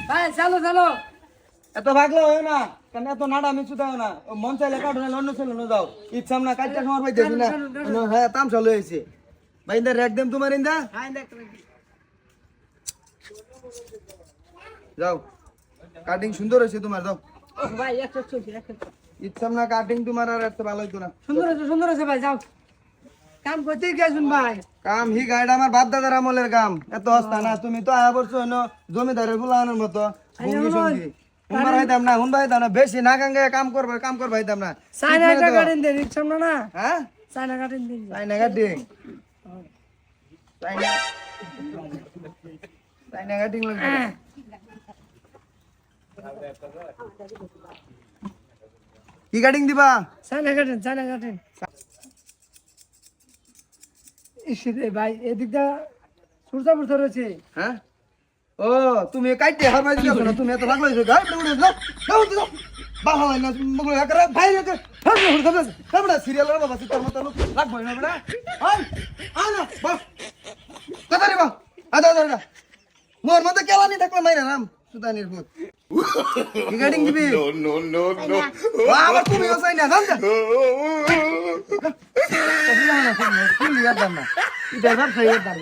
ভাই চলো চলো। এত ভাগলে হয় না কেন এত নাড়া মিছু দাও না মন চাইলে কাটো না অন্য ছেলে না যাও ইচ্ছা না কাটটা সময় পাই দেখি না হ্যাঁ তাম চালু হয়েছে ভাই ইন্দা রেক দেম তোমার ইন্দা যাও কাটিং সুন্দর হয়েছে তোমার যাও ভাই একটা চলছে একটা ইচ্ছা না কাটিং তোমার আর এত ভালো হইতো না সুন্দর আছে ভাই যাও। কাম করতে গেছুন ভাই। কাম হি গাইড আমার বাপ দাদার আমলের কাম এত হস্তা না তুমি তো আয়া বলছো জমিদারের গুলানোর মতো ভঙ্গি সঙ্গী হুনবার হইতাম না বেশি না গাঙ্গে কাম করবা হইতাম না চাইনা কাটিং দেন ইচ্ছা না হ্যাঁ চাইনা কাটিং দেন চাইনা কাটিং চাইনা কাটিং লাগবে কি কাটিং দিবা চাইনা কাটিং ইসিরে ভাই এদিকটা সুরতা বুরতা রয়েছে। হ্যাঁ ও তুমি কাইতে হারবাই দিছো না তুমি এত ভাগ লইছো গাই দৌড়ে যাও যাও যাও বাবা হয় না মগল একরা ভাই রে তারপরে সিরিয়াল রে বাবা তোর মত লোক রাখবো না বড়া আই আনা বা কথা রে বা আদা আদা মোর মত কেলানি থাকলে মাইরা রাম সুদানির ভূত কি গাডিং দিবি নো বাবা তুমি ওসাই না জান কি লিয়া দাম না কি ড্রাইভার সাইয়ের দাম